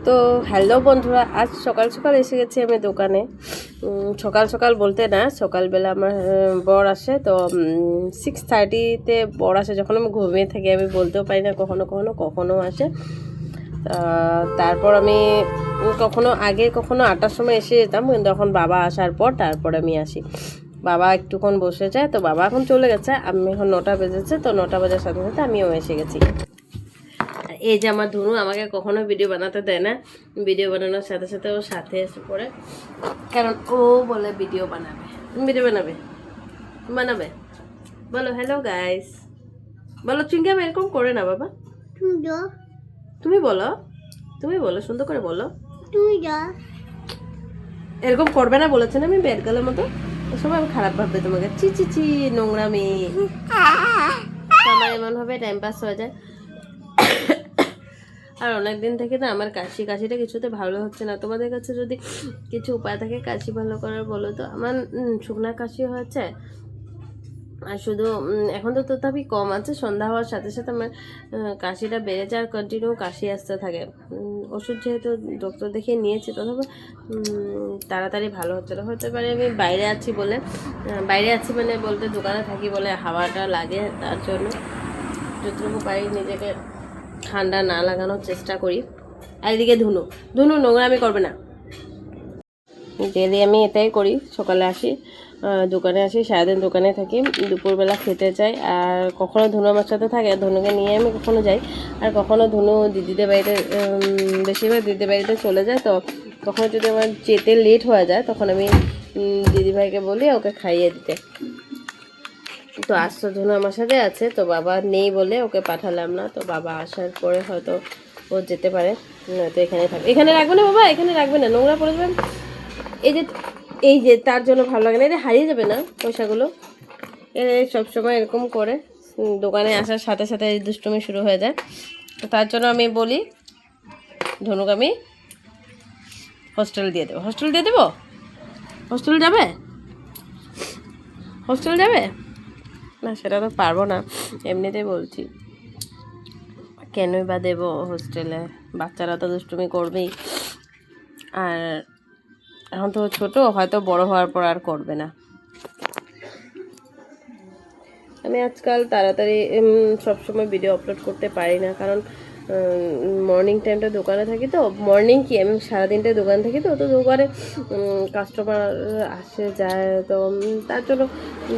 তো হ্যালো বন্ধুরা, আজ সকাল সকাল এসে গেছি আমি দোকানে। সকাল সকাল বলতে না, সকালবেলা আমার বর আসে। তো 6:30-তে বর আসে। যখন আমি ঘুমিয়ে থাকি আমি বলতেও পারি না, কখনো কখনো কখনো আসে। তারপর আমি কখনো 8টার সময় এসে যেতাম, কিন্তু এখন বাবা আসার পর তারপর আমি আসি। বাবা একটুক্ষণ বসে যায়, তো বাবা এখন চলে গেছে। আমি এখন 9টা বেজেছে, তো 9টা বাজার সাথে সাথে আমিও এসে গেছি। এই যে আমার ধনু আমাকে কখনো ভিডিও বানাতে দেয় না, ভিডিও বানানোর সাথে সাথে ও সাথে এসে পড়ে, কারণ ও বলে ভিডিও বানাবে। তুমি ভিডিও বানাবে বানাবে বলো হ্যালো গাইস বলো। চুইংগাম এরকম করে না বাবা, তুমি বলো, তুমি বলো, সুন্দর করে বলো। এরকম করবে না বলেছে না, আমি বেড গালের মতো। সবাই খারাপ ভাববে তোমাকে, চি চি চি নোংরা মেয়ে। আমার এমন ভাবে টাইম পাস হয়ে যায়। আর অনেক দিন থেকে না আমার কাশিটা কিছুতে ভালো হচ্ছে না। তোমাদের কাছে যদি কিছু উপায় থাকে কাশি ভালো করার বলো তো। আমার শুকনা কাশি হয়েছে, আর শুধু এখন তো তথাপি কম আছে। সন্ধ্যা হওয়ার সাথে সাথে আমার কাশিটা বেড়ে যায় আর কন্টিনিউ কাশি আসতে থাকে। ওষুধ যেহেতু ডক্টর দেখিয়ে নিয়েছি, তথাপি তাড়াতাড়ি ভালো হচ্ছে না। হতে পারে আমি বাইরে আছি মানে বলতে দোকানে থাকি বলে হাওয়াটা লাগে, তার জন্য যতটুকু পারি নিজেকে ঠান্ডা না লাগানোর চেষ্টা করি। আর এদিকে ধুনু নোংরামি করবে না। ডেলি আমি এটাই করি। সকালে আসি, দোকানে আসি, সারাদিন দোকানে থাকি, দুপুরবেলা খেতে যাই। আর কখনো ধনু আমার সাথে থাকে, ধনুকে নিয়ে আমি কখনো যাই। আর কখনো ধনু দিদিদের বাড়িতে, বেশিরভাগ দিদিদের বাড়িতে চলে যায়। তো কখনো যদি আমার যেতে লেট হয়ে যায়, তখন আমি দিদিভাইকে বলি ওকে খাইয়ে দিতে। তো আজ তো ধনু আমার সাথে আছে, তো বাবা নেই বলে ওকে পাঠালাম না। তো বাবা আসার পরে হয়তো ও যেতে পারে, তো এখানে থাকবে। এখানে রাখবে না বাবা, এখানে রাখবে না, নোংরা পড়ে যাবে। এই যে তার জন্য ভালো লাগে না, এটা হারিয়ে যাবে না পয়সাগুলো। সবসময় এরকম করে দোকানে আসার সাথে সাথে দুষ্টুমি শুরু হয়ে যায়। তো তার জন্য আমি বলি ধনুকে আমি হোস্টেল দিয়ে দেবো। হোস্টেল যাবে না, সেটা তো পারবো না, এমনিতেই বলছি। কেনই বা দেবো হোস্টেলে, বাচ্চারা তো দুষ্টুমি করবেই। আর এখন তো ছোট, হয়তো বড় হওয়ার পর আর করবে না। আমি আজকাল তাড়াতাড়ি সবসময় ভিডিও আপলোড করতে পারি না, কারণ মর্নিং টাইমটা দোকানে থাকি। তো মর্নিং কি, আমি সারাদিনটা দোকানে থাকি। তো দোকানে কাস্টমার আসে যায়, তো তার জন্য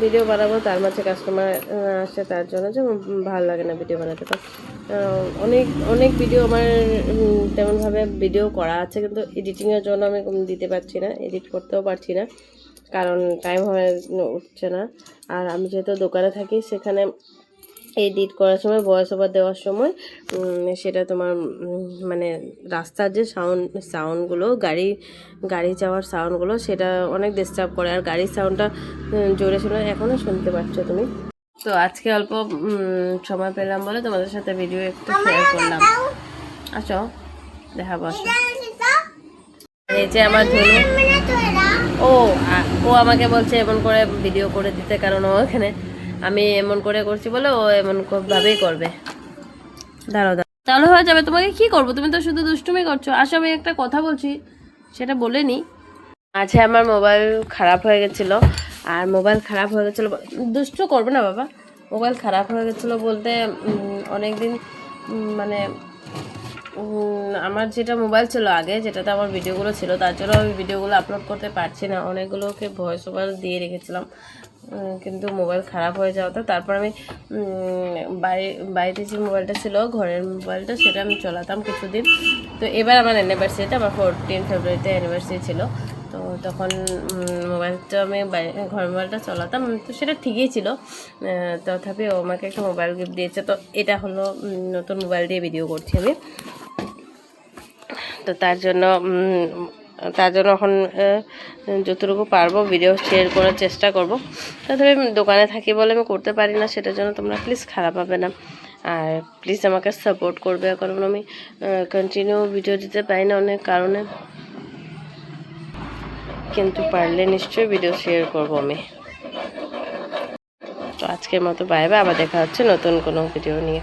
ভিডিও বানাবো, তার মাঝে কাস্টমার আসে, তার জন্য যে ভালো লাগে না ভিডিও বানাতে। তো অনেক ভিডিও আমার তেমনভাবে ভিডিও করা আছে, কিন্তু এডিটিংয়ের জন্য আমি দিতে পারছি না, এডিট করতেও পারছি না, কারণ টাইম হয়ে উঠছে না। আর আমি যেহেতু দোকানে থাকি, সেখানে এডিট করার সময়, ভয়েস ওভার দেওয়ার সময় সেটা তোমার মানে রাস্তার যে সাউন্ডগুলো, গাড়ি যাওয়ার সাউন্ডগুলো, সেটা অনেক ডিস্টার্ব করে। আর গাড়ির সাউন্ডটা জোরে শোনা, এখনও শুনতে পাচ্ছ তুমি। তো আজকে অল্প সময় পেলাম বলে তোমাদের সাথে ভিডিও একটু শেয়ার করলাম। আসো দেখাবো, আসো। এই যে আমার ধনু, ও আমাকে বলছে এমন করে ভিডিও করে দিতে, কারণ ও এখানে আমি এমন করে করছি বলে ও এমন ভাবেই করবে। দাঁড়াও তাহলে হয়ে যাবে। তোমাকে কি করবো, তুমি তো শুধু দুষ্টুমি করছো। আসো আমি একটা কথা বলছি, সেটা বলে নি। আচ্ছা, আমার মোবাইল খারাপ হয়ে গেছিলো। আর মোবাইল খারাপ হয়ে গেছিলো, দুষ্টু করবে না বাবা। মোবাইল খারাপ হয়ে গেছিলো বলতে অনেক দিন মানে আমার যেটা মোবাইল ছিল আগে, যেটাতে আমার ভিডিওগুলো ছিল, তার জন্য আমি ভিডিওগুলো আপলোড করতে পারছি না। অনেকগুলোকে ভয়েস ওভার দিয়ে রেখেছিলাম, কিন্তু মোবাইল খারাপ হয়ে যাওয়াতে তারপর আমি বাড়িতে যে মোবাইলটা ছিল, ঘরের মোবাইলটা, সেটা আমি চালাতাম কিছুদিন। তো এবার আমার অ্যানিভার্সারিটা, আমার 14 ফেব্রুয়ারিতে অ্যানিভার্সারি ছিল। তো তখন মোবাইলটা আমি ঘরের মোবাইলটা চালাতাম, তো সেটা ঠিকই ছিল। তথাপি ও আমাকে একটা মোবাইল গিফট দিয়েছে। তো এটা হলো নতুন মোবাইল দিয়ে ভিডিও করছি আমি। তো তার জন্য এখন যতটুকু পারবো ভিডিও শেয়ার করার চেষ্টা করব। তবে আমি দোকানে থাকি বলে আমি করতে পারি না, সেটার জন্য তোমরা প্লিজ খারাপ হবে না। আর প্লিজ আমাকে সাপোর্ট করবে, কারণ আমি কন্টিনিউ ভিডিও দিতে পারি না অনেক কারণে, কিন্তু পারলে নিশ্চয়ই ভিডিও শেয়ার করব আমি। তো আজকের মতো বাই বাই, আবার দেখা হচ্ছে নতুন কোনো ভিডিও নিয়ে।